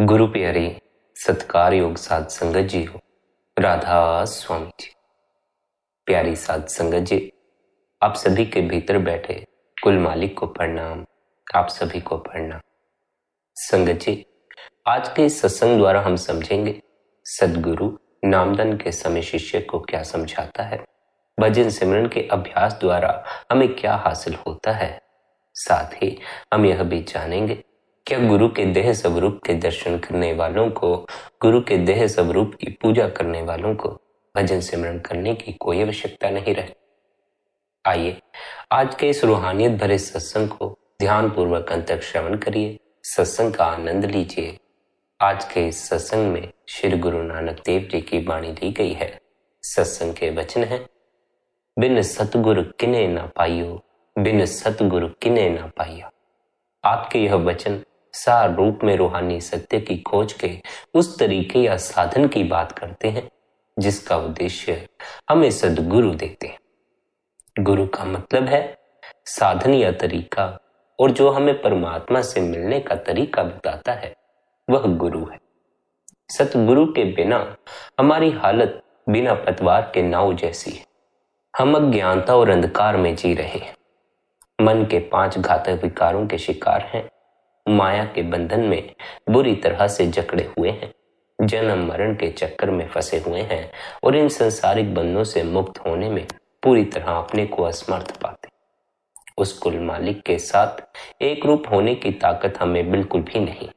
गुरु प्यारी सत्कार योग साध संगत जी हो, राधा स्वामी जी। प्यारी साध संगत जी, आप सभी के भीतर बैठे कुल मालिक को प्रणाम, आप सभी को प्रणाम। संगत जी, आज के इस सत्संग द्वारा हम समझेंगे सद्गुरु नामदान के समय शिष्य को क्या समझाता है, भजन सिमरन के अभ्यास द्वारा हमें क्या हासिल होता है। साथ ही हम यह भी जानेंगे क्या गुरु के देह स्वरूप के दर्शन करने वालों को, गुरु के देह स्वरूप की पूजा करने वालों को भजन सिमरन करने की कोई आवश्यकता नहीं रहती। आइए आज के इस रूहानियत भरे सत्संग को ध्यान पूर्वक अंत तक श्रवण करिए, सत्संग का आनंद लीजिए। आज के इस सत्संग में श्री गुरु नानक देव जी की वाणी ली गई है। सत्संग के वचन हैं, बिन सतगुरु किने ना पाइयो, बिन सतगुरु किने ना पाइयो। आपके यह वचन सार रूप में रूहानी सत्य की खोज के उस तरीके या साधन की बात करते हैं जिसका उद्देश्य हमें सद्गुरु देते हैं। गुरु का मतलब है साधन या तरीका, और जो हमें परमात्मा से मिलने का तरीका बताता है वह गुरु है। सतगुरु के बिना हमारी हालत बिना पतवार के नाव जैसी है। हम अज्ञानता और अंधकार में जी रहे हैं, मन के 5 घातक विकारों के शिकार हैं, माया के बंधन में बुरी तरह से जकड़े हुए हैं, जन्म मरण के चक्कर में फंसे हुए हैं और इन संसारिक बंधनों से मुक्त होने में पूरी तरह अपने को असमर्थ पाते। उस कुल मालिक के साथ एक रूप होने की ताकत हमें बिल्कुल भी नहीं,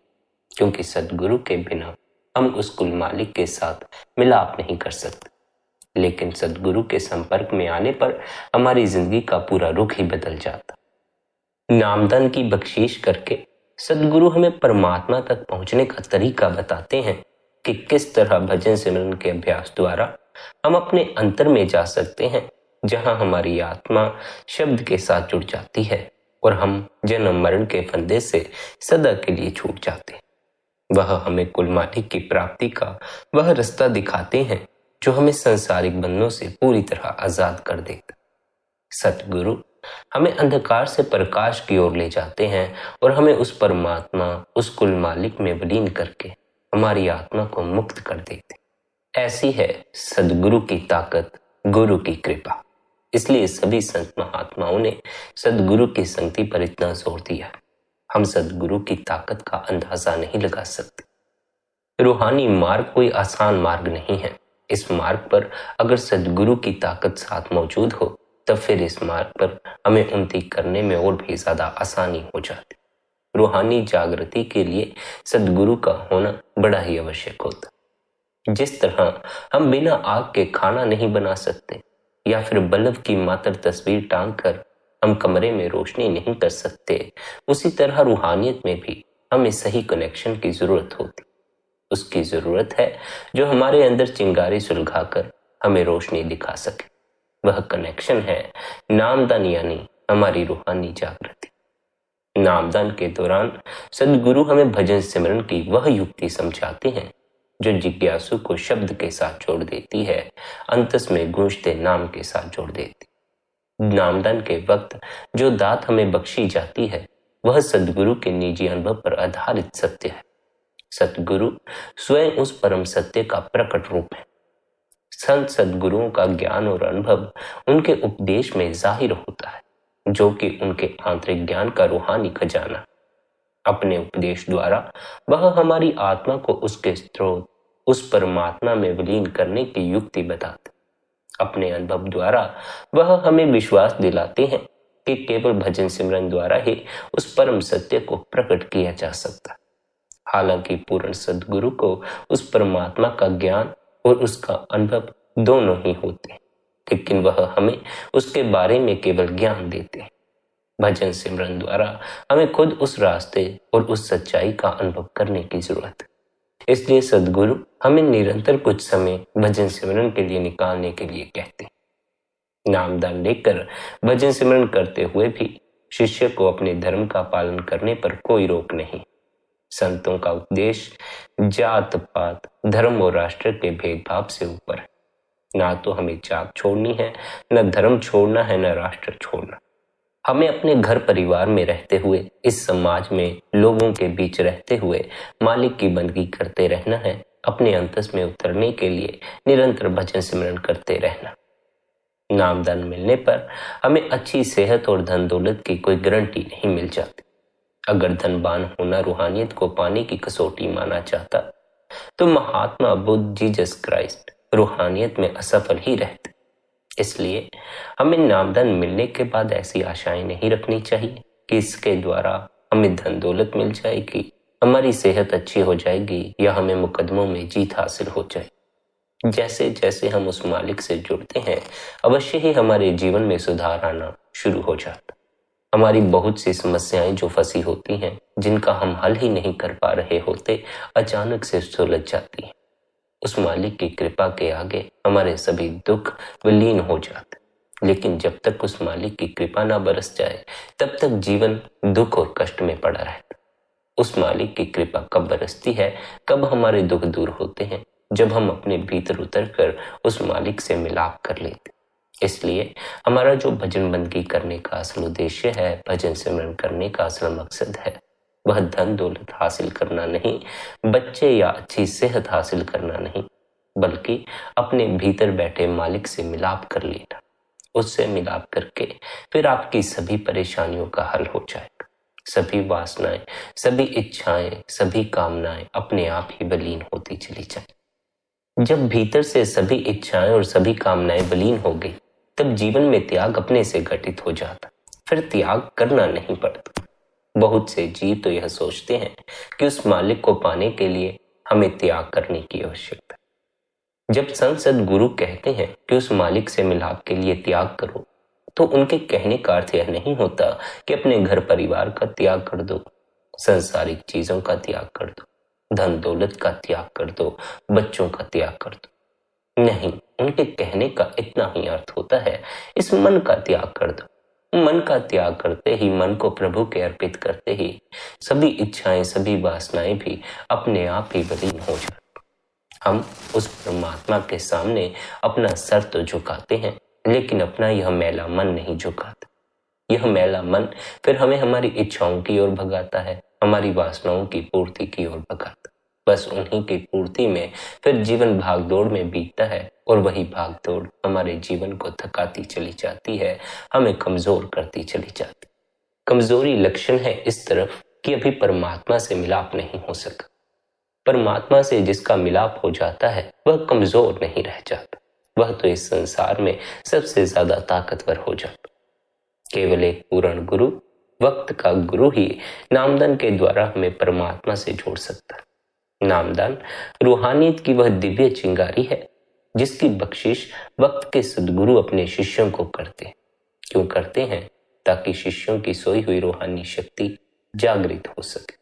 क्योंकि सद्गुरु के बिना हम उस कुल मालिक के साथ मिलाप नहीं कर सकते। लेकिन सद्गुरु के संपर्क में आने पर हमारी जिंदगी का पूरा रुख ही बदल जाता। नामदान की बख्शीश करके सद्गुरु हमें परमात्मा तक पहुंचने का तरीका बताते हैं कि किस तरह भजन सिमरन के अभ्यास द्वारा हम अपने अंतर में जा सकते हैं, जहां हमारी आत्मा शब्द के साथ जुड़ जाती है और हम जन्म मरण के फंदे से सदा के लिए छूट जाते हैं। वह हमें कुल मालिक की प्राप्ति का वह रास्ता दिखाते हैं जो हमें सांसारिक बंधनों से पूरी तरह आजाद कर देता। सतगुरु हमें अंधकार से प्रकाश की ओर ले जाते हैं और हमें उस परमात्मा, उस कुल मालिक में विलीन करके हमारी आत्मा को मुक्त कर देते। ऐसी है सदगुरु की ताकत, गुरु की कृपा। इसलिए सभी संत महात्माओं ने सदगुरु की संगति पर इतना जोर दिया। हम सदगुरु की ताकत का अंदाजा नहीं लगा सकते। रूहानी मार्ग कोई आसान मार्ग नहीं है। इस मार्ग पर अगर सदगुरु की ताकत साथ मौजूद हो तब फिर इस मार्ग पर हमें उन्नति करने में और भी ज्यादा आसानी हो जाती। रूहानी जागृति के लिए सदगुरु का होना बड़ा ही आवश्यक होता। जिस तरह हम बिना आग के खाना नहीं बना सकते या फिर बल्ब की मात्र तस्वीर टांग कर हम कमरे में रोशनी नहीं कर सकते, उसी तरह रूहानियत में भी हमें सही कनेक्शन की जरूरत होती। उसकी जरूरत है जो हमारे अंदर चिंगारी सुलगाकर हमें रोशनी दिखा सके। वह कनेक्शन है नामदान, यानी हमारी रूहानी जागृति। नामदान के दौरान सद्गुरु हमें भजन सिमरन की वह युक्ति समझाते हैं जो जिज्ञासु को शब्द के साथ जोड़ देती है, अंतस में गूंजते नाम के साथ जोड़ देती। नामदान के वक्त जो दात हमें बख्शी जाती है वह सद्गुरु के निजी अनुभव पर आधारित सत्य है। सतगुरु स्वयं उस परम सत्य का प्रकट रूप है। संत सद्गुरुओं का ज्ञान और अनुभव उनके उपदेश में जाहिर होता है, जो कि उनके आंतरिक ज्ञान का रूहानी खजाना। अपने उपदेश द्वारा वह हमारी आत्मा को उसके स्रोत, उस परमात्मा में विलीन करने की युक्ति बताते। अपने अनुभव द्वारा वह हमें विश्वास दिलाते हैं कि केवल भजन सिमरन द्वारा ही उस परम सत्य को प्रकट किया जा सकता। हालांकि पूर्ण सद्गुरु को उस परमात्मा का ज्ञान और उसका अनुभव दोनों ही होते हैं, लेकिन वह हमें उसके बारे में केवल ज्ञान देते हैं। भजन सिमरन द्वारा हमें खुद उस रास्ते और उस सच्चाई का अनुभव करने की जरूरत है। इसलिए सद्गुरु हमें निरंतर कुछ समय भजन सिमरन के लिए निकालने के लिए कहते हैं। नामदान लेकर भजन सिमरन करते हुए भी शिष्य को अपने धर्म का पालन करने पर कोई रोक नहीं। संतों का उपदेश जात पात, धर्म और राष्ट्र के भेदभाव से ऊपर है। ना तो हमें जात छोड़नी है, न धर्म छोड़ना है, न राष्ट्र छोड़ना। हमें अपने घर परिवार में रहते हुए, इस समाज में लोगों के बीच रहते हुए मालिक की बंदगी करते रहना है। अपने अंतस में उतरने के लिए निरंतर भजन सिमरन करते रहना। नामदान मिलने पर हमें अच्छी सेहत और धन दौलत की कोई गारंटी नहीं मिल जाती। अगर धनवान होना रूहानियत को पाने की कसौटी माना जाता तो महात्मा बुद्ध जीसस क्राइस्ट रूहानियत में असफल ही रहते। इसलिए हमें नामदान मिलने के बाद ऐसी आशाएं नहीं रखनी चाहिए कि इसके द्वारा हमें धन दौलत मिल जाएगी, हमारी सेहत अच्छी हो जाएगी या हमें मुकदमों में जीत हासिल हो जाए। जैसे जैसे हम उस मालिक से जुड़ते हैं, अवश्य ही हमारे जीवन में सुधार आना शुरू हो जाता। हमारी बहुत सी समस्याएं जो फंसी होती हैं, जिनका हम हल ही नहीं कर पा रहे होते, अचानक से सुलझ जाती हैं। उस मालिक की कृपा के आगे हमारे सभी दुख विलीन हो जाते। लेकिन जब तक उस मालिक की कृपा ना बरस जाए, तब तक जीवन दुख और कष्ट में पड़ा रहता। उस मालिक की कृपा कब बरसती है, कब हमारे दुख दूर होते हैं? जब हम अपने भीतर उतरकर उस मालिक से मिलाप कर लेते। इसलिए हमारा जो भजन बंदगी करने का असल उद्देश्य है, भजन सिमरन करने का असल मकसद है, वह धन दौलत हासिल करना नहीं, बच्चे या अच्छी सेहत हासिल करना नहीं, बल्कि अपने भीतर बैठे मालिक से मिलाप कर लेना। उससे मिलाप करके फिर आपकी सभी परेशानियों का हल हो जाएगा। सभी वासनाएं, सभी इच्छाएं, सभी कामनाएं अपने आप ही विलीन होती चली जाए। जब भीतर से सभी इच्छाएं और सभी कामनाएं विलीन हो गई, तब जीवन में त्याग अपने से घटित हो जाता। फिर त्याग करना नहीं पड़ता। बहुत से जीव तो यह सोचते हैं कि उस मालिक को पाने के लिए हमें त्याग करने की आवश्यकता है। जब संत सद्गुरु कहते हैं कि उस मालिक से मिलाप के लिए त्याग करो, तो उनके कहने का अर्थ यह नहीं होता कि अपने घर परिवार का त्याग कर दो, संसारिक चीजों का त्याग कर दो, धन दौलत का त्याग कर दो, बच्चों का त्याग कर दो। नहीं, उनके कहने का इतना ही अर्थ होता है, इस मन का त्याग कर दो। मन का त्याग करते ही, मन को प्रभु के अर्पित करते ही सभी इच्छाएं, सभी वासनाएं भी अपने आप ही विलीन हो जाती। हम उस परमात्मा के सामने अपना सर तो झुकाते हैं, लेकिन अपना यह मैला मन नहीं झुकाते। यह मैला मन फिर हमें हमारी इच्छाओं की ओर भगाता है, हमारी वासनाओं की पूर्ति की ओर भगाता। बस उन्हीं की पूर्ति में फिर जीवन भागदौड़ में बीतता है, और वही भागदौड़ हमारे जीवन को थकाती चली जाती है, हमें कमजोर करती चली जाती। कमजोरी लक्षण है इस तरफ कि अभी परमात्मा से मिलाप नहीं हो सका। परमात्मा से जिसका मिलाप हो जाता है, वह कमजोर नहीं रह जाता, वह तो इस संसार में सबसे ज्यादा ताकतवर हो जाता। केवल एक पूर्ण गुरु, वक्त का गुरु ही नामदान के द्वारा हमें परमात्मा से जोड़ सकता है। नामदान रूहानियत की वह दिव्य चिंगारी है जिसकी बख्शिश वक्त के सद्गुरु अपने शिष्यों को करते हैं। क्यों करते हैं? ताकि शिष्यों की सोई हुई रूहानी शक्ति जागृत हो सके।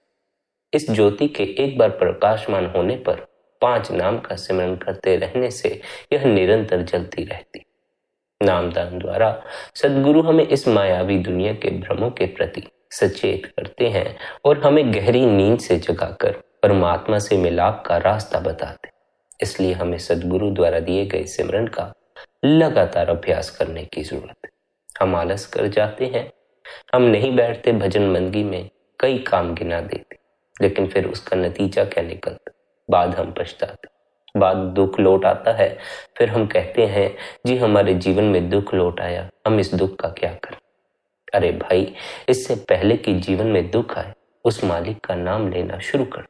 इस ज्योति के एक बार प्रकाशमान होने पर 5 नाम का सिमरन करते रहने से यह निरंतर जलती रहती। नामदान द्वारा सद्गुरु हमें इस मायावी दुनिया के भ्रमों के प्रति सचेत करते हैं और हमें गहरी नींद से जगाकर परमात्मा से मिलाप का रास्ता बताते। इसलिए हमें सद्गुरु द्वारा दिए गए सिमरन का लगातार अभ्यास करने की जरूरत है। हम आलस कर जाते हैं, हम नहीं बैठते भजन बंदगी में, कई काम गिना देते, लेकिन फिर उसका नतीजा क्या निकलता? बाद हम पछताते, बाद दुख लौट आता है, फिर हम कहते हैं जी हमारे जीवन में दुख लौट आया, हम इस दुख का क्या करें? अरे भाई, इससे पहले कि जीवन में दुख आए, उस मालिक का नाम लेना शुरू कर।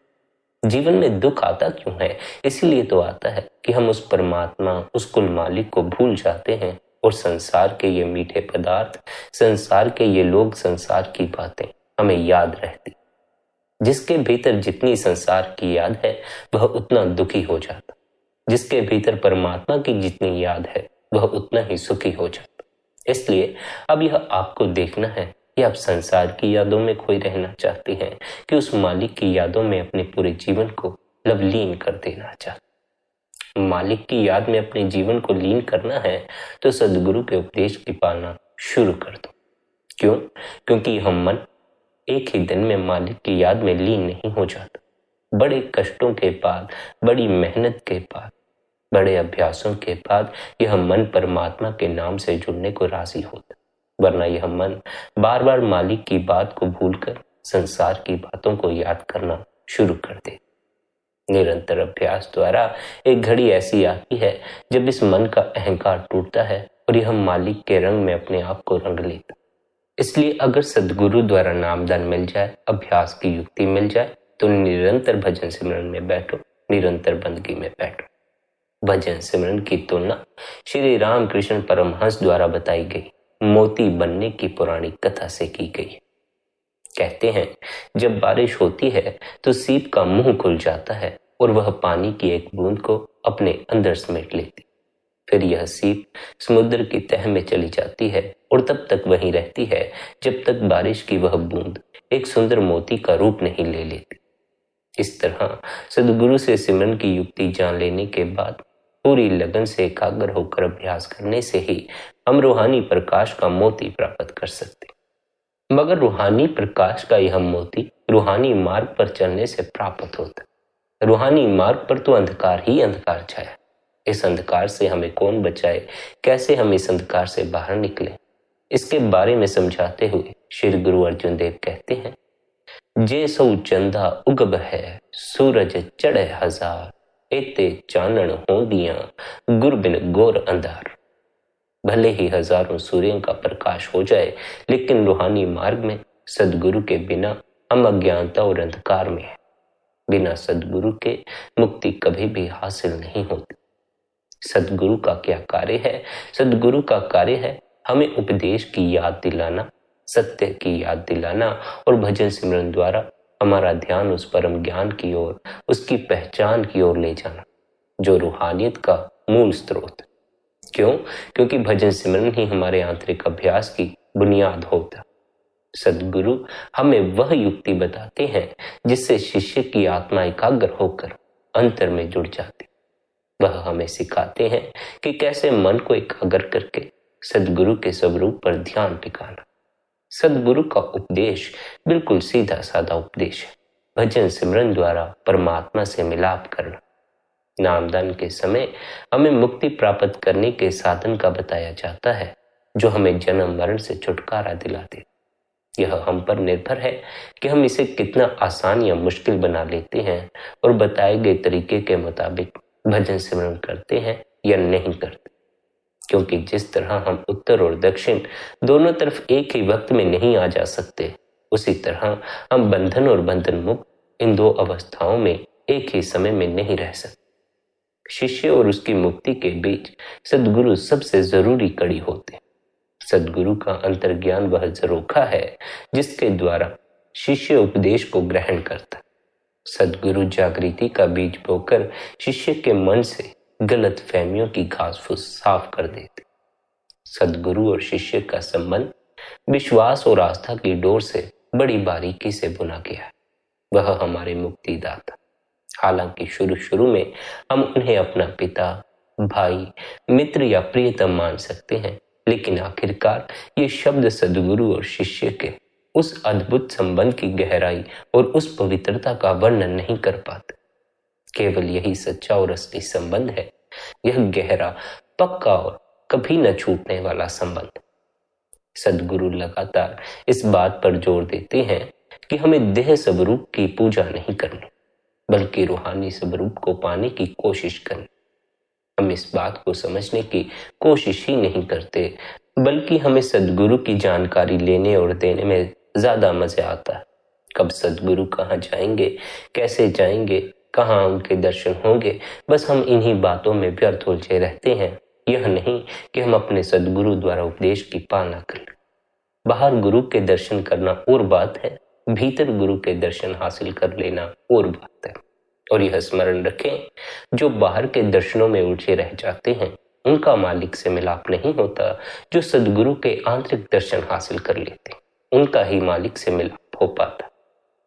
जीवन में दुख आता क्यों है? इसीलिए तो आता है कि हम उस परमात्मा, उस कुल मालिक को भूल जाते हैं, और संसार के ये मीठे पदार्थ, संसार के ये लोग, संसार की बातें हमें याद रहती। जिसके भीतर जितनी संसार की याद है, वह उतना दुखी हो जाता। जिसके भीतर परमात्मा की जितनी याद है, वह उतना ही सुखी हो जाता। इसलिए अब यह आपको देखना है कि आप संसार की यादों में खोए रहना चाहते हैं कि उस मालिक की यादों में अपने पूरे जीवन को लवलीन कर देना चाहते। मालिक की याद में अपने जीवन को लीन करना है तो सद्गुरु के उपदेश की पालना शुरू कर दो। क्यों? क्योंकि यह मन एक ही दिन में मालिक की याद में लीन नहीं हो जाता। बड़े कष्टों के बाद, बड़ी मेहनत के बाद, बड़े अभ्यासों के बाद यह मन परमात्मा के नाम से जुड़ने को राजी होता। वरना यह मन बार बार मालिक की बात को भूलकर संसार की बातों को याद करना शुरू कर दे। निरंतर अभ्यास द्वारा एक घड़ी ऐसी आती है जब इस मन का अहंकार टूटता है और यह मालिक के रंग में अपने आप को रंग लेता। इसलिए अगर सद्गुरु द्वारा नामदान मिल जाए, अभ्यास की युक्ति मिल जाए, तो निरंतर भजन सिमरन में बैठो, निरंतर बंदगी में बैठो। भजन सिमरन की तुलना श्री रामकृष्ण परमहंस द्वारा बताई गई मोती बनने की पुरानी कथा से की गई। कहते हैं, जब बारिश होती है तो सीप का मुंह खुल जाता है और वह पानी की एक बूंद को अपने अंदर समेट लेती। फिर यह सीप समुद्र की तह में चली जाती है और तब तक वहीं रहती है जब तक बारिश की वह बूंद एक सुंदर मोती का रूप नहीं ले लेती। इस तरह सद्गुरु से सिमरन की युक्ति जान लेने के बाद पूरी लगन से एकाग्र होकर अभ्यास करने से ही हम रूहानी प्रकाश का मोती प्राप्त कर सकते। मगर रूहानी प्रकाश का यह मोती रूहानी मार्ग पर चलने से प्राप्त होता। रूहानी मार्ग पर तो अंधकार ही अंधकार छाया। इस अंधकार से हमें कौन बचाए, कैसे हम इस अंधकार से बाहर निकले, इसके बारे में समझाते हुए श्री गुरु अर्जुन देव कहते हैं, जे सौ चंदा उगब है सूरज चढ़े हजार, एते चानन हो दिया गुर बिन गोर अंधार। भले ही हजारों सूर्यों का प्रकाश हो जाए, लेकिन रूहानी मार्ग में सद्गुरु के बिना हम अज्ञानता और अंधकार में है। बिना सद्गुरु के मुक्ति कभी भी हासिल नहीं होती। सद्गुरु का क्या कार्य है? सद्गुरु का कार्य है हमें उपदेश की याद दिलाना, सत्य की याद दिलाना और भजन सिमरन द्वारा हमारा ध्यान उस परम ज्ञान की ओर, उसकी पहचान की ओर ले जाना, जो रूहानियत का मूल स्रोत। क्यों? क्योंकि भजन सिमरन ही हमारे आंतरिक अभ्यास की बुनियाद होता। सद्गुरु हमें वह युक्ति बताते हैं जिससे शिष्य की आत्मा एकाग्र होकर अंतर में जुड़ जाती। वह हमें सिखाते हैं कि कैसे मन को एकाग्र करके सद्गुरु के स्वरूप पर ध्यान टिकाना। सद्गुरु का उपदेश बिल्कुल सीधा साधा उपदेश है। भजन सिमरन द्वारा परमात्मा से मिलाप करना। नामदान के समय हमें मुक्ति प्राप्त करने के साधन का बताया जाता है, जो हमें जन्म मरण से छुटकारा दिलाते। यह हम पर निर्भर है कि हम इसे कितना आसान या मुश्किल बना लेते हैं और बताए गए तरीके के मुताबिक भजन सिमरन करते हैं या नहीं करते। क्योंकि जिस तरह हम उत्तर और दक्षिण दोनों तरफ एक ही वक्त में नहीं आ जा सकते, उसी तरह हम बंधन और बंधन मुक्त इन दो अवस्थाओं में एक ही समय में नहीं रह सकते। शिष्य और उसकी मुक्ति के बीच सद्गुरु सबसे जरूरी कड़ी होते। सद्गुरु का अंतर्ज्ञान वह झरोखा है जिसके द्वारा शिष्य उपदेश को ग्रहण करता। सद्गुरु जागृति का बीज बोकर शिष्य के मन से गलत फहमियों की घास फूस साफ कर देते। सद्गुरु और शिष्य का संबंध विश्वास और आस्था की डोर से बड़ी बारीकी से बुना गया है। वह हमारे मुक्तिदाता। हालांकि शुरू में हम उन्हें अपना पिता, भाई, मित्र या प्रियतम मान सकते हैं, लेकिन आखिरकार ये शब्द सद्गुरु और शिष्य के उस अद्भुत संबंध की गहराई और उस पवित्रता का वर्णन नहीं कर पाते। केवल यही सच्चा और असली संबंध है। यह गहरा, पक्का और कभी न छूटने वाला संबंध। सद्गुरु लगातार इस बात पर जोर देते हैं कि हमें देह स्वरूप की पूजा नहीं करनी, बल्कि रूहानी स्वरूप को पाने की कोशिश करनी। हम इस बात को समझने की कोशिश ही नहीं करते, बल्कि हमें सद्गुरु की जानकारी लेने और देने में ज्यादा मजा आता है। कब सद्गुरु कहाँ जाएंगे, कैसे जाएंगे, कहाँ उनके दर्शन होंगे, बस हम इन्हीं बातों में व्यर्थ उलझे रहते हैं। यह नहीं कि हम अपने सद्गुरु द्वारा उपदेश की पालना करें। बाहर गुरु के दर्शन करना और बात है, भीतर गुरु के दर्शन हासिल कर लेना और बात है। और यह स्मरण रखें, जो बाहर के दर्शनों में उलझे रह जाते हैं, उनका मालिक से मिलाप नहीं होता। जो सद्गुरु के आंतरिक दर्शन हासिल कर लेते, उनका ही मालिक से मिलाप हो पाता।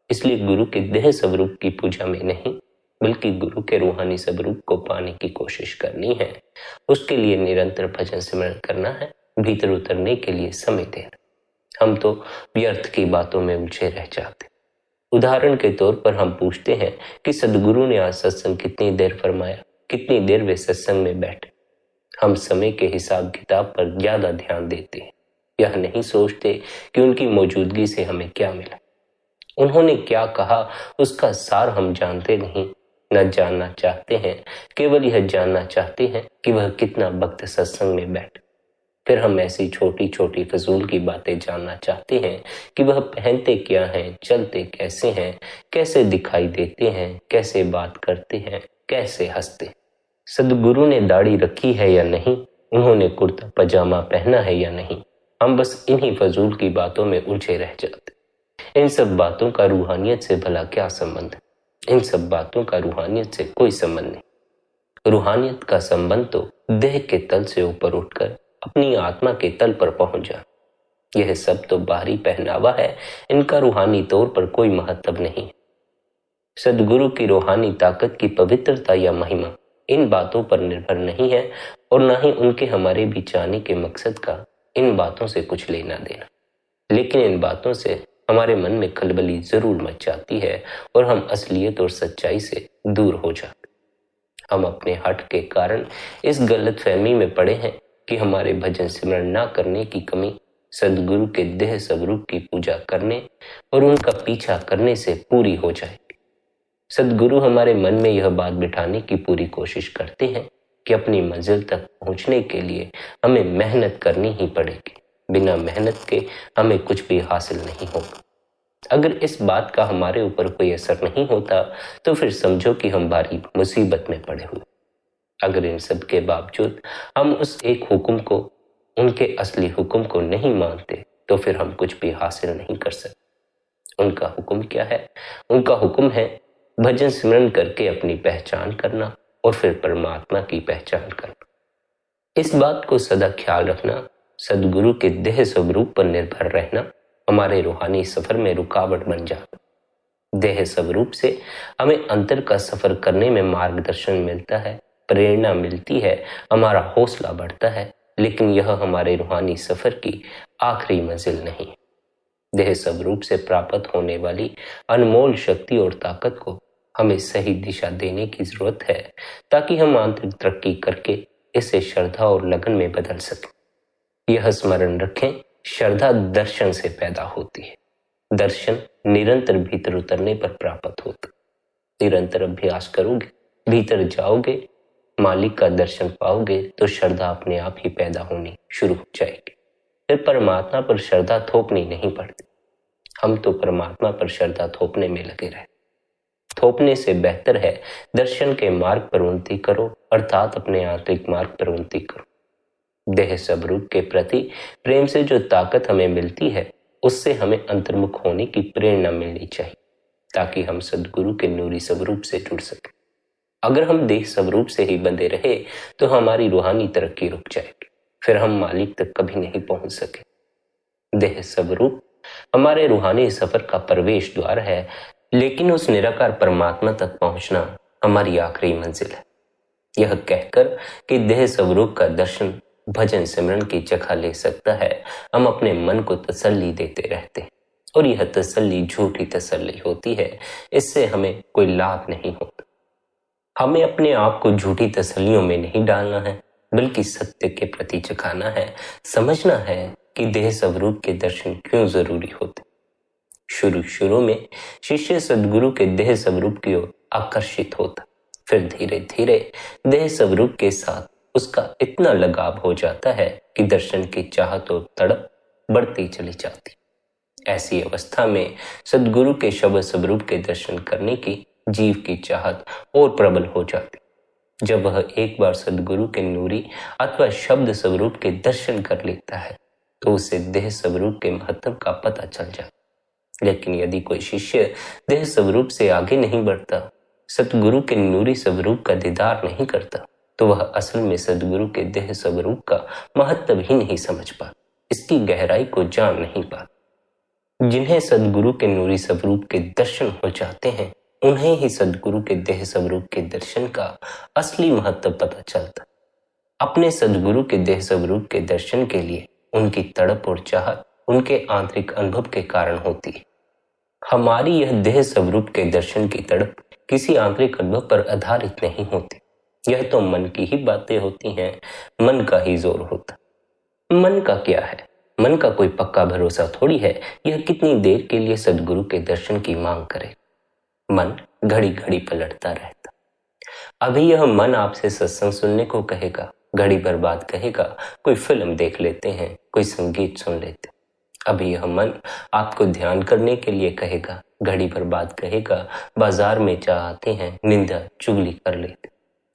इसलिए गुरु के देह स्वरूप की पूजा में नहीं, बल्कि गुरु के रूहानी स्वरूप को पाने की कोशिश करनी है। उसके लिए निरंतर भजन सिमरन करना है, भीतर उतरने के लिए समय देना। हम तो व्यर्थ की बातों में उलझे रह जाते। उदाहरण के तौर पर हम पूछते हैं कि सद्गुरु ने आज सत्संग कितनी देर फरमाया, कितनी देर वे सत्संग में बैठे। हम समय के हिसाब किताब पर ज्यादा ध्यान देते हैं। यह नहीं सोचते कि उनकी मौजूदगी से हमें क्या मिला। उन्होंने क्या कहा उसका सार हम जानते नहीं, न जानना चाहते हैं। केवल यह जानना चाहते हैं कि वह कितना वक्त सत्संग में बैठे। फिर हम ऐसी छोटी छोटी फजूल की बातें जानना चाहते हैं कि वह पहनते क्या हैं, चलते कैसे हैं, कैसे दिखाई देते हैं, कैसे बात करते हैं, कैसे हंसते। सदगुरु ने दाढ़ी रखी है या नहीं, उन्होंने कुर्ता पजामा पहना है या नहीं, हम बस इन्हीं फजूल की बातों में उलझे रह जाते। इन सब बातों का रूहानियत से भला क्या संबंध है? इन सब बातों का रूहानियत से कोई संबंध नहीं। रूहानियत का संबंध तो देह के तल से ऊपर उठकर अपनी आत्मा के तल पर पहुंच जा। यह सब तो बाहरी पहनावा है, इनका रूहानी तौर पर कोई महत्व नहीं। सदगुरु की रूहानी ताकत की पवित्रता या महिमा इन बातों पर निर्भर नहीं है और न ही उनके हमारे बीच आने के मकसद का इन बातों से कुछ लेना देना। लेकिन इन बातों से हमारे मन में खलबली जरूर मच जाती है और हम असलियत और सच्चाई से दूर हो जाते। हम अपने हट के कारण इस गलत फहमी में पड़े हैं कि हमारे भजन सिमरण ना करने की कमी सदगुरु के देह स्वरूप की पूजा करने और उनका पीछा करने से पूरी हो जाएगी। सदगुरु हमारे मन में यह बात बिठाने की पूरी कोशिश करते हैं कि अपनी मंजिल तक पहुंचने के लिए हमें मेहनत करनी ही पड़ेगी। बिना मेहनत के हमें कुछ भी हासिल नहीं होगा। अगर इस बात का हमारे ऊपर कोई असर नहीं होता तो फिर समझो कि हम भारी मुसीबत में पड़े हुए। अगर इन सब के बावजूद हम उस एक हुक्म को, उनके असली हुक्म को नहीं मानते तो फिर हम कुछ भी हासिल नहीं कर सकते। उनका हुक्म क्या है? उनका हुक्म है भजन सिमरन करके अपनी पहचान करना और फिर परमात्मा की पहचान करना। इस बात को सदा ख्याल रखना, सदगुरु के देह स्वरूप पर निर्भर रहना हमारे रूहानी सफर में रुकावट बन जाता। देह स्वरूप से हमें अंतर का सफर करने में मार्गदर्शन मिलता है, प्रेरणा मिलती है, हमारा हौसला बढ़ता है, लेकिन यह हमारे रूहानी सफर की आखिरी मंजिल नहीं। देह स्वरूप से प्राप्त होने वाली अनमोल शक्ति और ताकत को हमें सही दिशा देने की जरूरत है ताकि हम आंतरिक तरक्की करके इसे श्रद्धा और लगन में बदल सकें। यह स्मरण रखें, श्रद्धा दर्शन से पैदा होती है। दर्शन निरंतर भीतर उतरने पर प्राप्त होता। निरंतर अभ्यास करोगे, भीतर जाओगे, मालिक का दर्शन पाओगे तो श्रद्धा अपने आप ही पैदा होनी शुरू हो जाएगी। फिर परमात्मा पर श्रद्धा थोपनी नहीं पड़ती। हम तो परमात्मा पर श्रद्धा थोपने में लगे रहे। थोपने से बेहतर है दर्शन के मार्ग पर उन्नति करो, अर्थात अपने आंतरिक मार्ग पर उन्नति करो। देह स्वरूप के प्रति प्रेम से जो ताकत हमें मिलती है उससे हमें अंतर्मुख होने की प्रेरणा मिलनी चाहिए ताकि हम सदगुरु के नूरी स्वरूप से जुड़ सकें। अगर हम देह स्वरूप से ही बंधे रहे तो हमारी रूहानी तरक्की रुक जाएगी, फिर हम मालिक तक कभी नहीं पहुंच सके। देह स्वरूप हमारे रूहानी सफर का प्रवेश द्वार है, लेकिन उस निराकार परमात्मा तक पहुंचना हमारी आखिरी मंजिल है। यह कहकर कि देह स्वरूप का दर्शन भजन सिमरन की जगह ले सकता है, हम अपने मन को तसल्ली देते रहते हैं और यह तसल्ली झूठी तसल्ली होती है। इससे हमें कोई लाभ नहीं होता। हमें अपने आप को झूठी तसल्लियों में नहीं डालना है, बल्कि सत्य के प्रति जगाना है। समझना है कि देह स्वरूप के दर्शन क्यों जरूरी होते। शुरू में शिष्य सदगुरु के देह स्वरूप की ओर आकर्षित होता, फिर धीरे धीरे देह स्वरूप के साथ उसका इतना लगाव हो जाता है कि दर्शन की चाहत और तड़प बढ़ती चली जाती। ऐसी अवस्था में सदगुरु के शब्द स्वरूप के दर्शन करने की जीव की चाहत और प्रबल हो जाती। जब वह एक बार सदगुरु के नूरी अथवा शब्द स्वरूप के दर्शन कर लेता है तो उसे देह स्वरूप के महत्व का पता चल जाता। लेकिन यदि कोई शिष्य देह स्वरूप से आगे नहीं बढ़ता, सदगुरु के नूरी स्वरूप का दीदार नहीं करता, तो वह असल में सदगुरु के देह स्वरूप का महत्व ही नहीं समझ पाता, इसकी गहराई को जान नहीं पाता। जिन्हें सदगुरु के नूरी स्वरूप के दर्शन हो जाते हैं उन्हें ही सदगुरु के देह स्वरूप के दर्शन का असली महत्व पता चलता। अपने सदगुरु के देह स्वरूप के दर्शन के लिए उनकी तड़प और चाहत उनके आंतरिक अनुभव के कारण होती है। हमारी यह देह स्वरूप के दर्शन की तड़प किसी आंतरिक अनुभव पर आधारित नहीं होती। यह तो मन की ही बातें होती हैं, मन का ही जोर होता। मन का क्या है? मन का कोई पक्का भरोसा थोड़ी है यह कितनी देर के लिए सद्गुरु के दर्शन की मांग करे। मन घड़ी घड़ी पलटता रहता। अभी यह मन आपसे सत्संग सुनने को कहेगा, घड़ी भर बाद कहेगा कोई फिल्म देख लेते हैं, कोई संगीत सुन लेते। अभी यह मन आपको ध्यान करने के लिए कहेगा, घड़ी भर बाद कहेगा बाजार में चाहते हैं, निंदा चुगली कर लेते।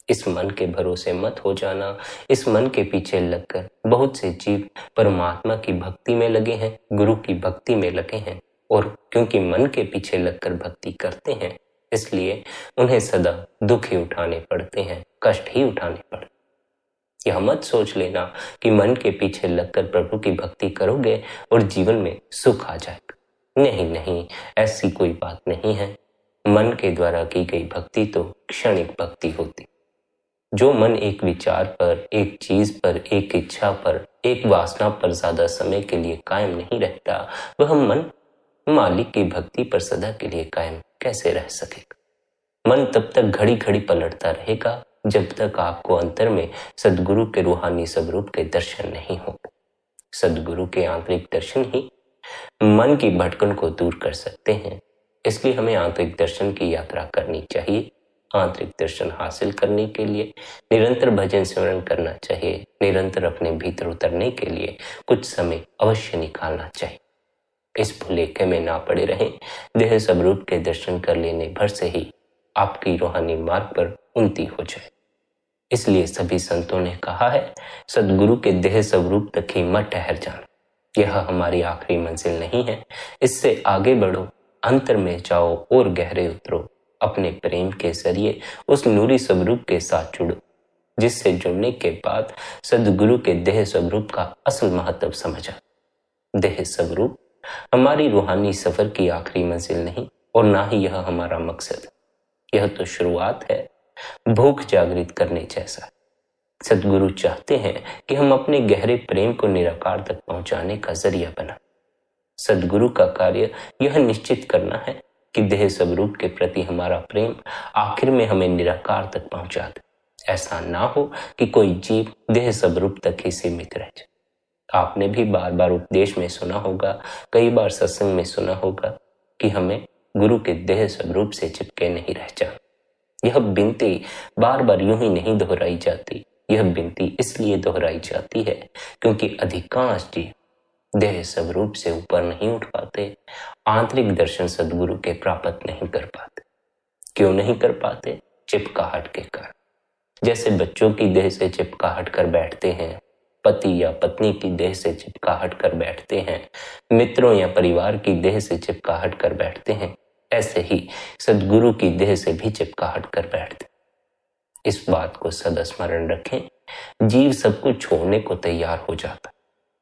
इस मन के भरोसे मत हो जाना। इस मन के पीछे लगकर बहुत से जीव परमात्मा की भक्ति में लगे हैं, गुरु की भक्ति में लगे हैं, और क्योंकि मन के पीछे लगकर भक्ति करते हैं इसलिए उन्हें सदा दुख ही उठाने पड़ते हैं, कष्ट ही उठाने पड़ते। यह मत सोच लेना कि मन के पीछे लगकर प्रभु की भक्ति करोगे और जीवन में सुख आ जाएगा। नहीं नहीं, ऐसी कोई बात नहीं है। मन के द्वारा की गई भक्ति तो क्षणिक भक्ति होती। जो मन एक विचार पर, एक चीज पर, एक इच्छा पर, एक वासना पर ज्यादा समय के लिए कायम नहीं रहता, वह मन मालिक की भक्ति पर सदा के लिए कायम कैसे रह सकेगा। मन तब तक घड़ी घड़ी पलटता रहेगा जब तक आपको अंतर में सद्गुरु के रूहानी स्वरूप के दर्शन नहीं होंगे। सद्गुरु के आंतरिक दर्शन ही मन की भटकन को दूर कर सकते हैं। इसलिए हमें आंतरिक दर्शन की यात्रा करनी चाहिए। आंतरिक दर्शन हासिल करने के लिए निरंतर भजन स्मरण करना चाहिए। निरंतर अपने भीतर उतरने के लिए कुछ समय अवश्य निकालना चाहिए। इस भुलेखे में ना पड़े रहें। देह स्वरूप के दर्शन कर लेने भर से ही आपकी रूहानी मार्ग पर उन्नति हो जाए। इसलिए सभी संतों ने कहा है, सद्गुरु के देह स्वरूप तक ही मत ठहर जाना। यह हमारी आखिरी मंजिल नहीं है। इससे आगे बढ़ो, अंतर में जाओ और गहरे उतरो। अपने प्रेम के जरिए उस नूरी स्वरूप के साथ जुड़ो, जिससे जुड़ने के बाद सद्गुरु के देह स्वरूप का असल महत्व समझा। देह स्वरूप हमारी रूहानी सफर की आखिरी मंजिल नहीं और ना ही यह हमारा मकसद। यह तो शुरुआत है, भूख जागृत करने जैसा। सद्गुरु चाहते हैं कि हम अपने गहरे प्रेम को निराकार तक पहुंचाने का जरिया बना। सद्गुरु का कार्य यह निश्चित करना है कि देह स्वरूप के प्रति हमारा प्रेम आखिर में हमें निराकार तक पहुंचा दे। ऐसा ना हो कि कोई जीव देह स्वरूप तक ही सीमित रह जाए। आपने भी बार बार उपदेश में सुना होगा, कई बार सत्संग में सुना होगा कि हमें गुरु के देह स्वरूप से चिपके नहीं रह जाना। यह विनती बार बार यूं ही नहीं दोहराई जाती। यह विनती इसलिए दोहराई जाती है क्योंकि अधिकांश जीव देह स्वरूप से ऊपर नहीं उठ पाते, आंतरिक दर्शन सद्गुरु के प्राप्त नहीं कर पाते। क्यों नहीं कर पाते? चिपकाहट के कारण। जैसे बच्चों की देह से चिपकाहट कर बैठते हैं, पति या पत्नी की देह से चिपकाहट कर बैठते हैं, मित्रों या परिवार की देह से चिपकाहट कर बैठते हैं, ऐसे ही सद्गुरु की देह से भी चिपकाहट कर बैठते। इस बात को सदा स्मरण रखें। जीव सब कुछ छोड़ने को तैयार हो जाता,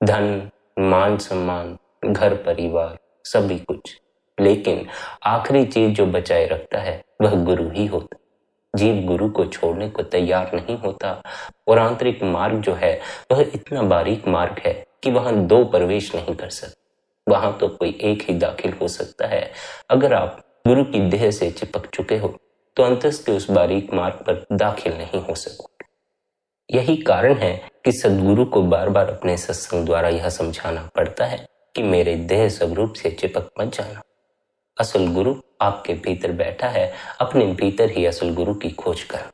धन, मान सम्मान, घर परिवार, सभी कुछ, लेकिन आखिरी चीज जो बचाए रखता है वह गुरु ही होता। जीव गुरु को छोड़ने को तैयार नहीं होता और आंतरिक मार्ग जो है वह इतना बारीक मार्ग है कि वहां दो प्रवेश नहीं कर सकते। वहां तो कोई एक ही दाखिल हो सकता है। अगर आप गुरु की देह से चिपक चुके हो तो अंतस के उस बारीक मार्ग पर दाखिल नहीं हो सकोगे। यही कारण है कि सद्गुरु को बार बार अपने सत्संग द्वारा यह समझाना पड़ता है कि मेरे देह स्वरूप से चिपक मत जाना। असल गुरु आपके भीतर बैठा है, अपने भीतर ही असल गुरु की खोज करो।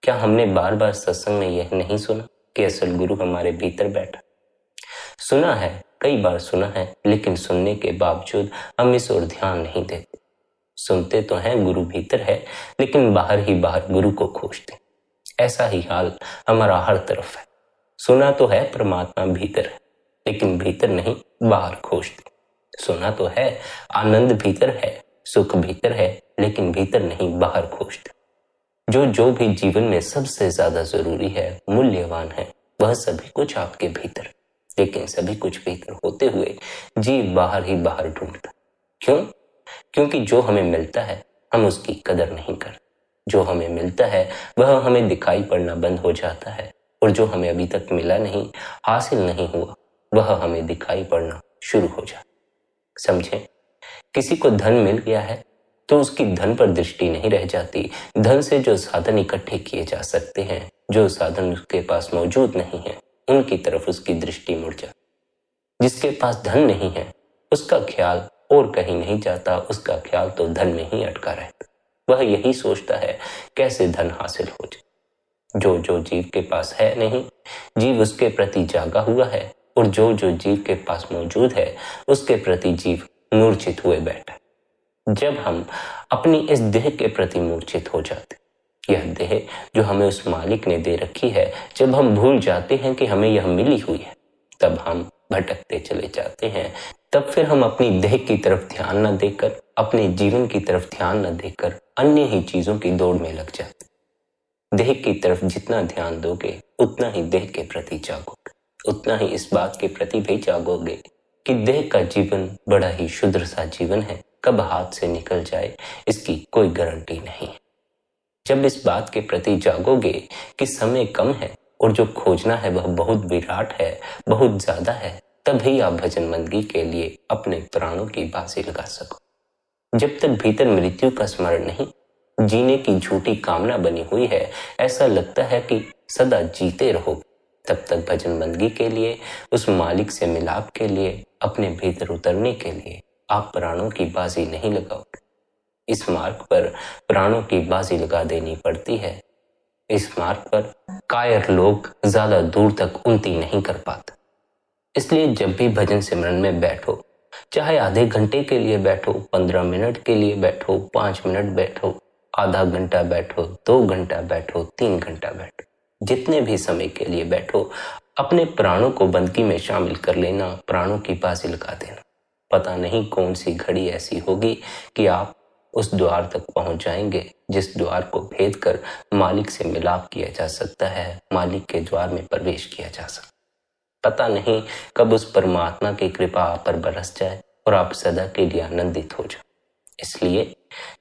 क्या हमने बार बार सत्संग में यह नहीं सुना कि असल गुरु हमारे भीतर बैठा? सुना है, कई बार सुना है, लेकिन सुनने के बावजूद हम इस ओर ध्यान नहीं देते। सुनते तो हैं गुरु भीतर है, लेकिन बाहर ही बाहर गुरु को खोजते। ऐसा ही हाल हमारा हर तरफ है। सुना तो है परमात्मा भीतर है, लेकिन भीतर नहीं बाहर खोजते। सुना तो है आनंद भीतर है, सुख भीतर है, लेकिन भीतर नहीं बाहर खोजते। जो भी जीवन में सबसे ज्यादा जरूरी है, मूल्यवान है, वह सभी कुछ आपके भीतर, लेकिन सभी कुछ भीतर होते हुए जीव बाहर ही बाहर ढूंढता। क्यों? क्योंकि जो हमें मिलता है हम उसकी कदर नहीं करते। जो हमें मिलता है वह हमें दिखाई पड़ना बंद हो जाता है, और जो हमें अभी तक मिला नहीं, हासिल नहीं हुआ, वह हमें दिखाई पड़ना शुरू हो जाता। समझे? किसी को धन मिल गया है तो उसकी धन पर दृष्टि नहीं रह जाती। धन से जो साधन इकट्ठे किए जा सकते हैं, जो साधन उसके पास मौजूद नहीं है, उनकी तरफ उसकी दृष्टि मुड़ जाती। जिसके पास धन नहीं है उसका ख्याल और कहीं नहीं जाता, उसका ख्याल तो धन में ही अटका रहता। वह यही सोचता है कैसे धन हासिल हो जाए। जो जो जीव के पास है नहीं, जीव उसके प्रति जागा हुआ है, और जो जो जीव के पास मौजूद है उसके प्रति जीव मूर्छित हुए बैठा। जब हम अपनी इस देह के प्रति मूर्छित हो जाते, यह देह जो हमें उस मालिक ने दे रखी है, जब हम भूल जाते हैं कि हमें यह मिली हुई है, तब हम भटकते चले जाते हैं। तब फिर हम अपनी देह की तरफ ध्यान न देकर, अपने जीवन की तरफ ध्यान न देकर अन्य ही चीजों की दौड़ में लग जाते। देह की तरफ जितना ध्यान दोगे उतना ही देह के प्रति जागोगे, उतना ही इस बात के प्रति भी जागोगे कि देह का जीवन बड़ा ही शुद्र सा जीवन है, कब हाथ से निकल जाए इसकी कोई गारंटी नहीं है। जब इस बात के प्रति जागोगे कि समय कम है और जो खोजना है वह बहुत विराट है, बहुत ज्यादा है, तभी आप भजन बंदगी के लिए अपने प्राणों की बाजी लगा सको। जब तक भीतर मृत्यु का स्मरण नहीं, जीने की झूठी कामना बनी हुई है, ऐसा लगता है कि सदा जीते रहो, तब तक भजन बंदगी के लिए, उस मालिक से मिलाप के लिए, अपने भीतर उतरने के लिए आप प्राणों की बाजी नहीं लगाओगे। इस मार्ग पर प्राणों की बाजी लगा देनी पड़ती है। इस मार्ग पर कायर लोग ज्यादा दूर तक उन्नति नहीं कर पाते। इसलिए जब भी भजन सिमरन में बैठो, चाहे आधे घंटे के लिए बैठो, 15 मिनट के लिए बैठो, 5 मिनट बैठो, आधा घंटा बैठो, 2 घंटा बैठो, 3 घंटा बैठो, जितने भी समय के लिए बैठो, अपने प्राणों को बंदगी में शामिल कर लेना, प्राणों की बाजी लगा देना। पता नहीं कौन सी घड़ी ऐसी होगी कि आप उस द्वार तक पहुंच जाएंगे जिस द्वार को भेद कर मालिक से मिलाप किया जा सकता है, मालिक के द्वार में प्रवेश किया जा सकता। पता नहीं कब उस परमात्मा की कृपा आप पर बरस जाए और आप सदा के लिए आनंदित हो जाओ। इसलिए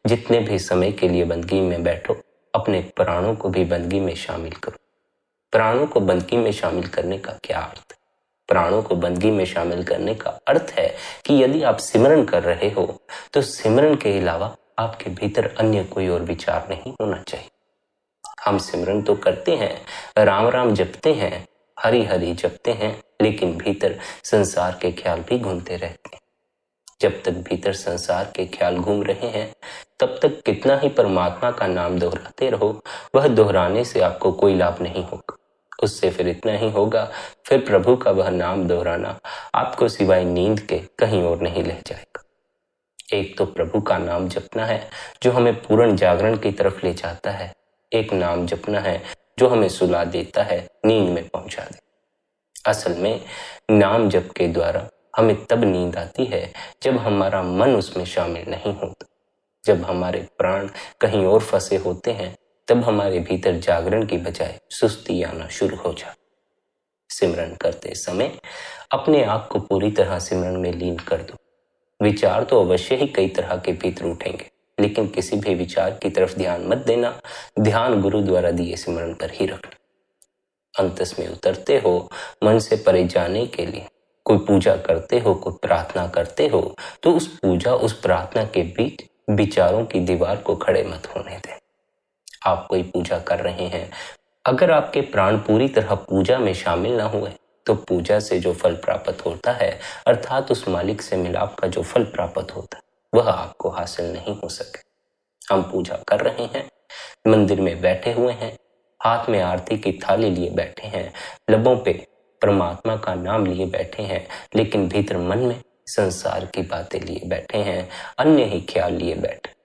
जितने भी समय के लिए बंदगी में बैठो, अपने प्राणों को भी बंदगी में शामिल करो। प्राणों को बंदगी में शामिल करने का क्या अर्थ? प्राणों को बंदगी में शामिल करने का अर्थ है कि यदि आप सिमरन कर रहे हो तो सिमरन के अलावा आपके भीतर अन्य कोई और विचार नहीं होना चाहिए। हम सिमरन तो करते हैं, राम राम जपते हैं, हरि हरि जपते हैं, लेकिन भीतर संसार के ख्याल भी घूमते रहते हैं। जब तक भीतर संसार के ख्याल घूम रहे हैं, तब तक कितना ही परमात्मा का नाम दोहराते रहो, वह दोहराने से आपको कोई लाभ नहीं होगा। उससे फिर इतना ही होगा, फिर प्रभु का वह नाम दोहराना आपको सिवाय नींद के कहीं और नहीं ले जाएगा। एक तो प्रभु का नाम जपना है जो हमें पूर्ण जागरण की तरफ ले जाता है, एक नाम जपना है जो हमें सुला देता है, नींद में पहुंचा दे। असल में नाम जप के द्वारा हमें तब नींद आती है जब हमारा मन उसमें शामिल नहीं होता। जब हमारे प्राण कहीं और फंसे होते हैं, तब हमारे भीतर जागरण की बजाय सुस्ती आना शुरू हो जाती। सिमरन करते समय अपने आप को पूरी तरह सिमरन में लीन कर दो। विचार तो अवश्य ही कई तरह के भीतर उठेंगे, लेकिन किसी भी विचार की तरफ ध्यान मत देना। ध्यान गुरु द्वारा दिए सिमरन पर ही रखना। अंतस में उतरते हो मन से परे जाने के लिए, कोई पूजा करते हो, कोई प्रार्थना करते हो, तो उस पूजा उस प्रार्थना के बीच विचारों की दीवार को खड़े मत होने दें। आप कोई पूजा कर रहे हैं, अगर आपके प्राण पूरी तरह पूजा में शामिल ना हुए तो पूजा से जो फल प्राप्त होता है, अर्थात उस मालिक से मिलाप का जो फल प्राप्त होता है, वह आपको हासिल नहीं हो सके। हम पूजा कर रहे हैं, मंदिर में बैठे हुए हैं, हाथ में आरती की थाली लिए बैठे हैं, लबों पे परमात्मा का नाम लिए बैठे हैं, लेकिन भीतर मन में संसार की बातें लिए बैठे हैं, अन्य ही ख्याल लिए बैठे।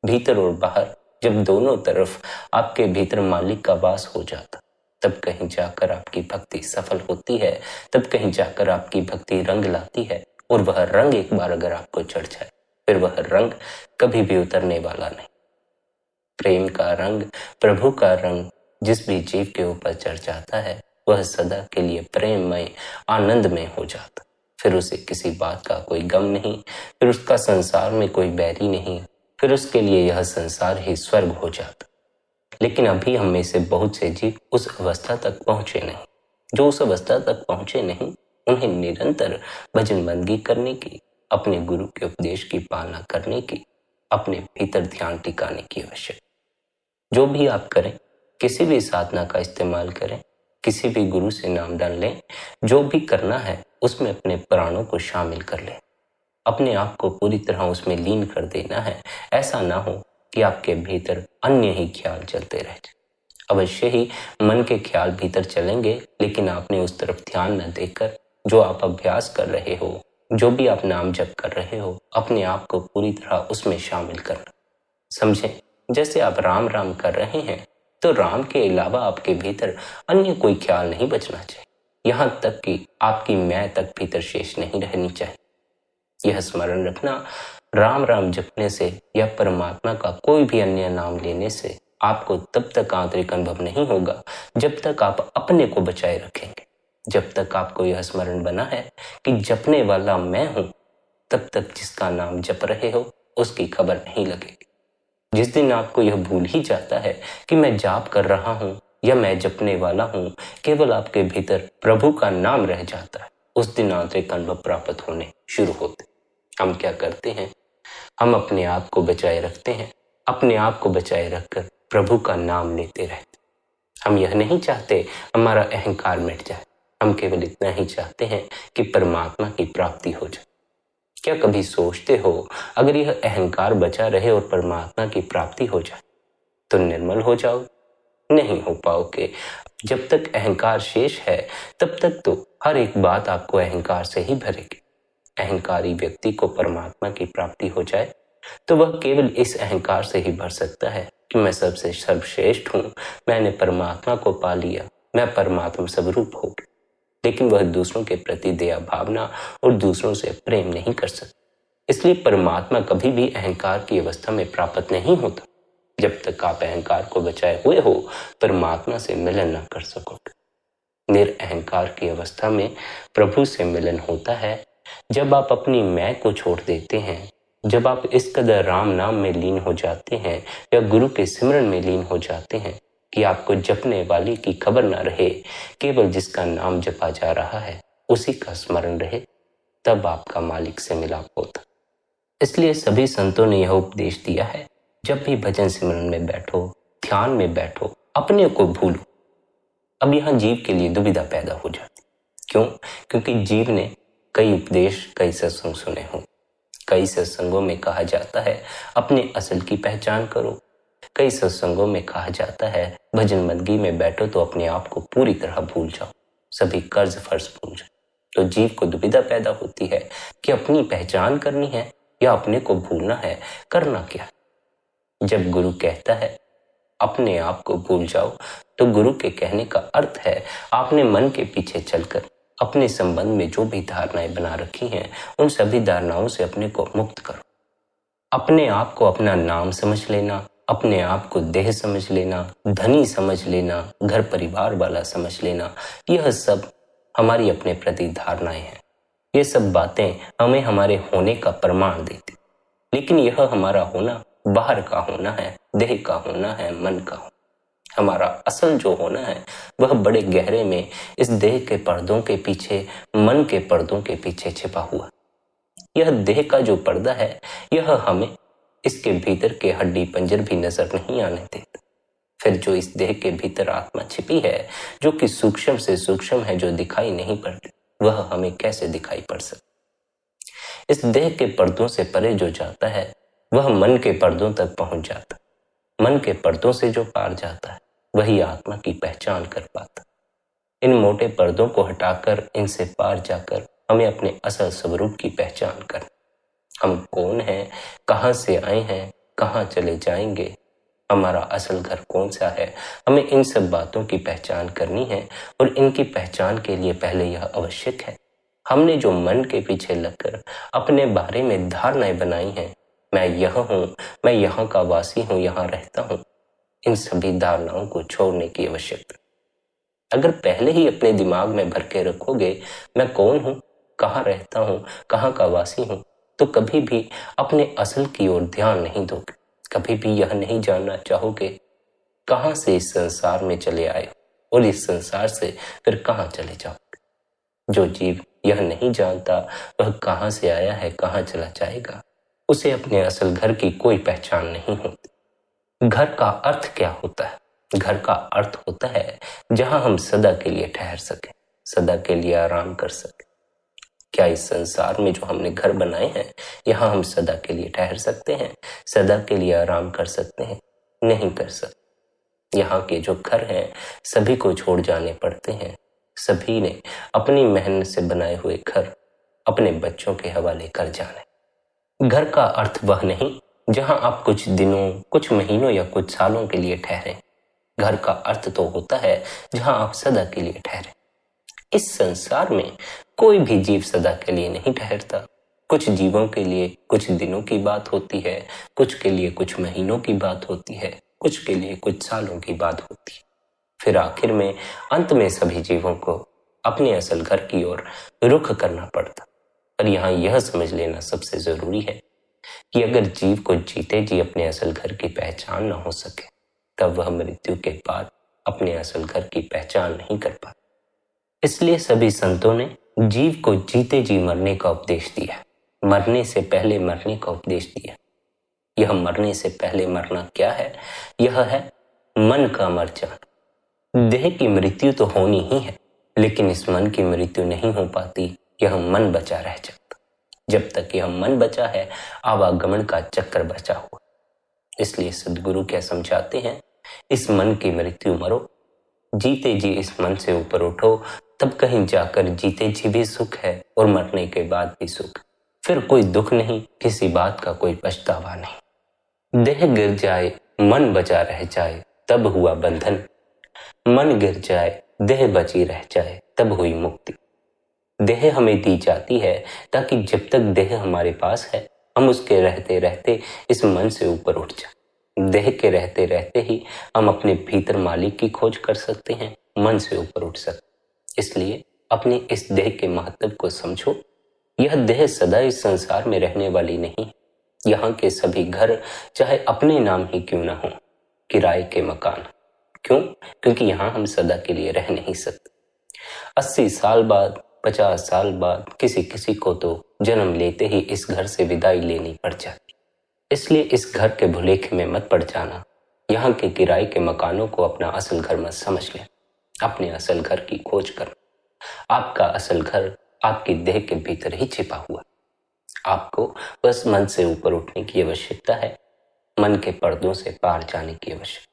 भीतर और बाहर जब दोनों तरफ आपके भीतर मालिक का वास हो जाता, तब कहीं जाकर आपकी भक्ति सफल होती है, तब कहीं जाकर आपकी भक्ति रंग लाती है, और वह रंग एक बार अगर आपको चढ़ जाए फिर वह रंग कभी भी उतरने वाला नहीं। प्रेम का रंग, प्रभु का रंग जिस भी जीव के ऊपर चढ़ जाता है, वह सदा के लिए प्रेममय आनंदमय हो जाता। फिर उसे किसी बात का कोई गम नहीं, फिर उसका संसार में कोई बैरी नहीं, फिर उसके लिए यह संसार ही स्वर्ग हो जाता। लेकिन अभी हम में से बहुत से जीव उस अवस्था तक पहुंचे नहीं। जो उस अवस्था तक पहुंचे नहीं, उन्हें निरंतर भजन बंदगी करने की, अपने गुरु के उपदेश की पालना करने की, अपने भीतर ध्यान टिकाने की आवश्यकता। जो भी आप करें, किसी भी साधना का इस्तेमाल करें, किसी भी गुरु से नामदान लें, जो भी करना है उसमें अपने प्राणों को शामिल कर लें। अपने आप को पूरी तरह उसमें लीन कर देना है। ऐसा ना हो कि आपके भीतर अन्य ही ख्याल चलते रह जाए। अवश्य ही मन के ख्याल भीतर चलेंगे, लेकिन आपने उस तरफ ध्यान न देकर जो आप अभ्यास कर रहे हो, जो भी आप नाम जप कर रहे हो, अपने आप को पूरी तरह उसमें शामिल करना। समझें, जैसे आप राम राम कर रहे हैं तो राम के अलावा आपके भीतर अन्य कोई ख्याल नहीं बचना चाहिए। यहाँ तक कि आपकी मैं तक भीतर शेष नहीं रहनी चाहिए। यह स्मरण रखना, राम राम जपने से या परमात्मा का कोई भी अन्य नाम लेने से आपको तब तक आंतरिक अनुभव नहीं होगा जब तक आप अपने को बचाए रखेंगे। जब तक आपको यह स्मरण बना है कि जपने वाला मैं हूं, तब तक जिसका नाम जप रहे हो उसकी खबर नहीं लगेगी। जिस दिन आपको यह भूल ही जाता है कि मैं जाप कर रहा हूं या मैं जपने वाला हूं, केवल आपके भीतर प्रभु का नाम रह जाता है, उस दिन आंतरिक अनुभव प्राप्त होने शुरू होते। हम क्या करते हैं? हम अपने आप को बचाए रखते हैं, अपने आप को बचाए रखकर प्रभु का नाम लेते रहते। हम यह नहीं चाहते हमारा अहंकार मिट जाए, हम केवल इतना ही चाहते हैं कि परमात्मा की प्राप्ति हो जाए। क्या कभी सोचते हो अगर यह अहंकार बचा रहे और परमात्मा की प्राप्ति हो जाए तो निर्मल हो जाओ? नहीं हो पाओगे। जब तक अहंकार शेष है तब तक तो हर एक बात आपको अहंकार से ही भरेगी। अहंकारी व्यक्ति को परमात्मा की प्राप्ति हो जाए तो वह केवल इस अहंकार से ही भर सकता है कि मैं सबसे सर्वश्रेष्ठ हूं, मैंने परमात्मा को पा लिया, मैं परमात्मा स्वरूप हो गया। लेकिन वह दूसरों के प्रति दया भावना और दूसरों से प्रेम नहीं कर सकता। इसलिए परमात्मा कभी भी अहंकार की अवस्था में प्राप्त नहीं होता। जब तक आप अहंकार को बचाए हुए हो, परमात्मा से मिलन न कर सकोगे। निरअहंकार की अवस्था में प्रभु से मिलन होता है जब आप अपनी मैं को छोड़ देते हैं, जब आप इस कदर राम नाम में लीन हो जाते हैं या गुरु के सिमरन में लीन हो जाते हैं कि आपको जपने वाली की खबर न रहे, केवल जिसका नाम जपा जा रहा है उसी का स्मरण रहे, तब आपका मालिक से मिलाप होता। इसलिए सभी संतों ने यह उपदेश दिया है, जब भी भजन सिमरन में बैठो, ध्यान में बैठो, अपने को भूलो। अब यहाँ जीव के लिए दुविधा पैदा हो जाती। क्यों? क्योंकि जीव ने कई उपदेश, कई सत्संग सुने हों। कई सत्संगों में कहा जाता है अपने असल की पहचान करो। कई सत्संगों में कहा जाता है भजन मंदगी में बैठो तो अपने आप को पूरी तरह भूल जाओ, सभी कर्ज फर्ज भूल जाओ। तो जीव को दुविधा पैदा होती है कि अपनी पहचान करनी है या अपने को भूलना है, करना क्या। जब गुरु कहता है अपने आप को भूल जाओ, तो गुरु के कहने का अर्थ है आपने मन के पीछे चलकर अपने संबंध में जो भी धारणाएं बना रखी हैं, उन सभी धारणाओं से अपने को मुक्त करो। अपने आप को अपना नाम समझ लेना, अपने आप को देह समझ लेना, धनी समझ लेना, घर परिवार वाला समझ लेना, यह सब हमारी अपने प्रति धारणाएं हैं। ये सब बातें हमें हमारे होने का प्रमाण देती, लेकिन यह हमारा होना बाहर का होना है, देह का होना है, मन का होना। हमारा असल जो होना है वह बड़े गहरे में इस देह के पर्दों के पीछे, मन के पर्दों के पीछे छिपा हुआ। यह देह का जो पर्दा है, यह हमें इसके भीतर के हड्डी पंजर भी नजर नहीं आने देता। फिर जो इस देह के भीतर आत्मा छिपी है, जो कि सूक्ष्म से सूक्ष्म है, जो दिखाई नहीं पड़ती, वह हमें कैसे दिखाई पड़ सकती। इस देह के पर्दों से परे जो जाता है वह मन के पर्दों तक पहुंच जाता। मन के पर्दों से जो पार जाता है वही आत्मा की पहचान कर पाता। इन मोटे पर्दों को हटाकर, इनसे पार जाकर हमें अपने असल स्वरूप की पहचान कर, हम कौन हैं, कहां से आए हैं, कहां चले जाएंगे, हमारा असल घर कौन सा है, हमें इन सब बातों की पहचान करनी है। और इनकी पहचान के लिए पहले यह आवश्यक है, हमने जो मन के पीछे लगकर अपने बारे में धारणाएं बनाई हैं, मैं यह हूं, मैं यहाँ का वासी हूं, यहाँ रहता हूं, इन सभी धारणाओं को छोड़ने की आवश्यकता। अगर पहले ही अपने दिमाग में भर के रखोगे मैं कौन हूं, कहाँ रहता हूं, कहाँ का वासी हूं, तो कभी भी अपने असल की ओर ध्यान नहीं दोगे। कभी भी यह नहीं जानना चाहोगे कहां से इस संसार में चले आए हो और इस संसार से फिर कहां चले जाओगे। जो जीव यह नहीं जानता वह कहां से आया है, कहां चला जाएगा, उसे अपने असल घर की कोई पहचान नहीं होती। घर का अर्थ क्या होता है? घर का अर्थ होता है जहां हम सदा के लिए ठहर सकें, सदा के लिए आराम कर सकें। क्या इस संसार में जो हमने घर बनाए हैं यहाँ हम सदा के लिए ठहर सकते हैं, सदा के लिए आराम कर सकते हैं? नहीं कर सकते। यहाँ के जो घर हैं सभी को छोड़ जाने पड़ते हैं। सभी ने अपनी मेहनत से बनाए हुए घर अपने बच्चों के हवाले कर जाने। घर का अर्थ वह नहीं जहां आप कुछ दिनों, कुछ महीनों या कुछ सालों के लिए ठहरे। घर का अर्थ तो होता है जहां आप सदा के लिए ठहरे। इस संसार में कोई भी जीव सदा के लिए नहीं ठहरता। कुछ जीवों के लिए कुछ दिनों की बात होती है, कुछ के लिए कुछ महीनों की बात होती है, कुछ के लिए कुछ सालों की बात होती है। फिर आखिर में अंत में सभी जीवों को अपने असल घर की ओर रुख करना पड़ता। पर यहाँ यह समझ लेना सबसे जरूरी है कि अगर जीव को जीते जी अपने असल घर की पहचान न हो सके तब वह मृत्यु के बाद अपने असल घर की पहचान नहीं कर पाता। इसलिए सभी संतों ने जीव को जीते जी मरने का उपदेश दिया, मरने से पहले मरने का उपदेश दिया। यह मरने से पहले मरना क्या है? यह है मन का मर जाना। देह की मृत्यु तो होनी ही है, लेकिन इस मन की मृत्यु नहीं हो पाती। यह मन बचा रह जाता। जब तक यह मन बचा है आवागमन का चक्र बचा हुआ। इसलिए सद्गुरु क्या समझाते हैं? इस मन की मृत्यु मरो, जीते जी इस मन से ऊपर उठो, तब कहीं जाकर जीते जी भी सुख है और मरने के बाद भी सुख। फिर कोई दुख नहीं, किसी बात का कोई पछतावा नहीं। देह गिर जाए मन बचा रह जाए तब हुआ बंधन, मन गिर जाए देह बची रह जाए तब हुई मुक्ति। देह हमें दी जाती है ताकि जब तक देह हमारे पास है हम उसके रहते रहते इस मन से ऊपर उठ जाए। देह के रहते रहते ही हम अपने भीतर मालिक की खोज कर सकते हैं, मन से ऊपर उठ सकते। इसलिए अपने इस देह के महत्व को समझो। यह देह सदा इस संसार में रहने वाली नहीं। यहाँ के सभी घर चाहे अपने नाम ही क्यों ना हो, किराए के मकान। क्यों? क्योंकि यहाँ हम सदा के लिए रह नहीं सकते। 80 साल बाद, 50 साल बाद किसी किसी को तो जन्म लेते ही इस घर से विदाई लेनी पड़ जाती। इसलिए इस घर के भुलेखे में मत पड़ जाना। यहाँ के किराए के मकानों को अपना असल घर मत समझ लें। अपने असल घर की खोज कर। आपका असल घर आपकी देह के भीतर ही छिपा हुआ। आपको बस मन से ऊपर उठने की आवश्यकता है, मन के पर्दों से पार जाने की आवश्यकता।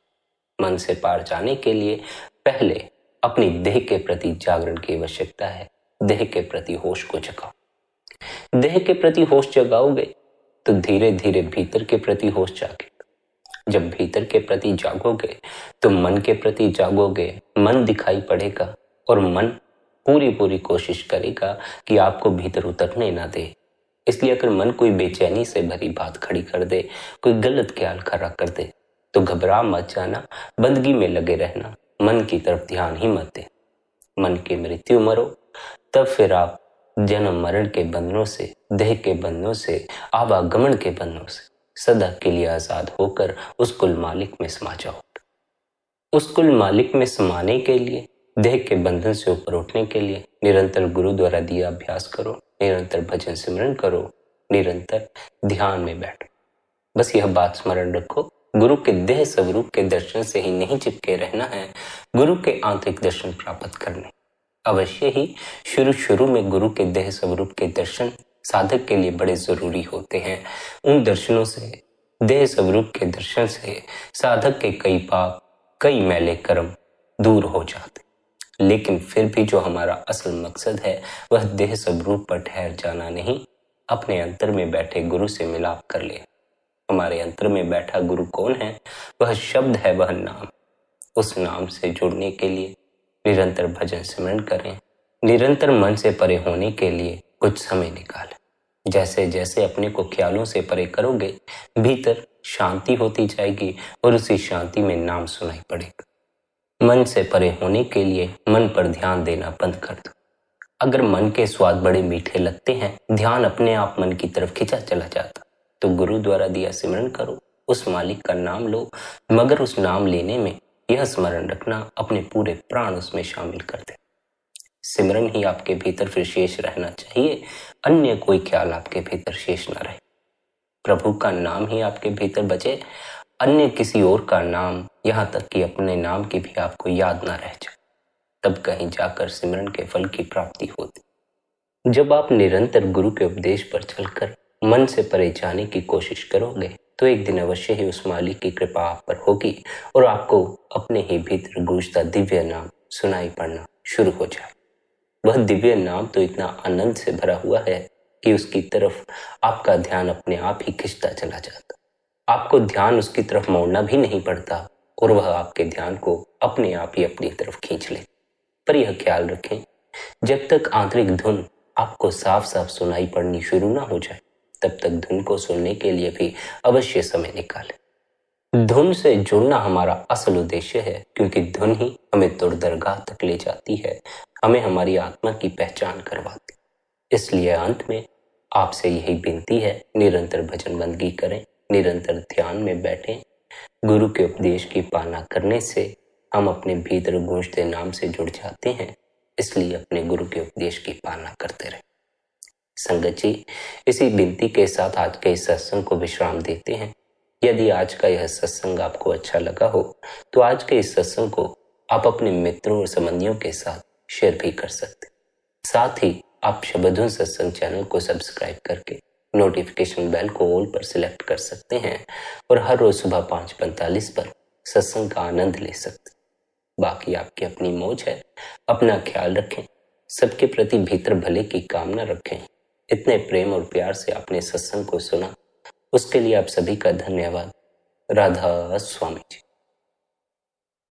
मन से पार जाने के लिए पहले अपनी देह के प्रति जागरण की आवश्यकता है। देह के प्रति होश को जगाओ। देह के प्रति होश जगाओगे तो धीरे धीरे भीतर के प्रति होश जागेगा। जब भीतर के प्रति जागोगे तो मन के प्रति जागोगे। मन दिखाई पड़ेगा और मन पूरी पूरी कोशिश करेगा कि आपको भीतर उतरने ना दे। इसलिए अगर मन कोई बेचैनी से भरी बात खड़ी कर दे, कोई गलत ख्याल खड़ा कर दे, तो घबरा मत जाना, बंदगी में लगे रहना, मन की तरफ ध्यान ही मत दे। मन की मृत्यु मरो, तब फिर आप जन्म मरण के बंधनों से, देह के बंधनों से, आवागमन के बंधनों से सदा के लिए आजाद होकर उस कुल मालिक में समा जाओ। उस कुल मालिक में समाने के लिए, देह के बंधन से ऊपर उठने के लिए निरंतर गुरु द्वारा दिया अभ्यास करो, निरंतर भजन सिमरन करो, निरंतर ध्यान में बैठो। बस यह बात स्मरण रखो, गुरु के देह स्वरूप के दर्शन से ही नहीं चिपके रहना है, गुरु के आंतरिक दर्शन प्राप्त करने। अवश्य ही शुरू शुरू में गुरु के देह स्वरूप के दर्शन साधक के लिए बड़े जरूरी होते हैं। उन दर्शनों से, देह स्वरूप के दर्शन से साधक के कई पाप, कई मैले कर्म दूर हो जाते। लेकिन फिर भी जो हमारा असल मकसद है वह देह स्वरूप पर ठहर जाना नहीं, अपने अंतर में बैठे गुरु से मिलाप कर ले। हमारे अंतर में बैठा गुरु कौन है? वह शब्द है, वह नाम। उस नाम से जुड़ने के लिए निरंतर भजन सिमरन करें, निरंतर मन से परे होने के लिए कुछ समय निकालें। जैसे जैसे अपने को ख्यालों से परे करोगे भीतर शांति होती जाएगी और उसी शांति में नाम सुनाई पड़ेगा। मन से परे होने के लिए मन पर ध्यान देना बंद कर दो। अगर मन के स्वाद बड़े मीठे लगते हैं, ध्यान अपने आप मन की तरफ खिंचा चला जाता, तो गुरु द्वारा दिया सिमरन करो, उस मालिक का नाम लो, मगर उस नाम लेने में यह स्मरण रखना अपने पूरे प्राण उसमें शामिल कर दे। सिमरन ही आपके भीतर फिर शेष रहना चाहिए, अन्य कोई ख्याल आपके भीतर शेष न रहे। प्रभु का नाम ही आपके भीतर बचे, अन्य किसी और का नाम, यहाँ तक कि अपने नाम की भी आपको याद ना रह जाए, तब कहीं जाकर सिमरन के फल की प्राप्ति होती। जब आप निरंतर गुरु के उपदेश पर चलकर मन से परे जाने की कोशिश करोगे तो एक दिन अवश्य ही उस मालिक की कृपा आप पर होगी और आपको अपने ही भीतर गूंजता दिव्य नाम सुनाई पड़ना शुरू हो जाए। वह दिव्य नाम तो इतना आनंद से भरा हुआ है कि उसकी तरफ आपका ध्यान अपने आप ही खिंचता चला जाता। आपको ध्यान उसकी तरफ मोड़ना भी नहीं पड़ता और वह आपके ध्यान को अपने आप ही अपनी तरफ खींच ले। पर यह ख्याल रखें, जब तक आंतरिक धुन आपको साफ साफ सुनाई पड़नी शुरू ना हो जाए तब तक धुन को सुनने के लिए भी अवश्य समय निकालें। धुन से जुड़ना हमारा असल उद्देश्य है, क्योंकि धुन ही हमें दुर्दरगाह तक ले जाती है, हमें हमारी आत्मा की पहचान करवाती। इसलिए अंत में आपसे यही विनती है, निरंतर भजन बंदगी करें, निरंतर ध्यान में बैठें। गुरु के उपदेश की पालना करने से हम अपने भीतर गूंजते नाम से जुड़ जाते हैं, इसलिए अपने गुरु के उपदेश की पालना करते रहें। संगत जी, इसी विनती के साथ आज के इस सत्संग को विश्राम देते हैं। यदि आज का यह सत्संग आपको अच्छा लगा हो तो आज के इस सत्संग को आप अपने मित्रों और संबंधियों के साथ शेयर भी कर सकते। साथ ही आप शबधुन सत्संग चैनल को सब्सक्राइब करके नोटिफिकेशन बेल को ऑल पर सिलेक्ट कर सकते हैं और हर रोज सुबह 5:45 पर सत्संग का आनंद ले सकते। बाकी आपकी अपनी मौज है। अपना ख्याल रखें, सबके प्रति भीतर भले की कामना रखें। इतने प्रेम और प्यार से आपने सत्संग को सुना, उसके लिए आप सभी का धन्यवाद। राधा स्वामी जी।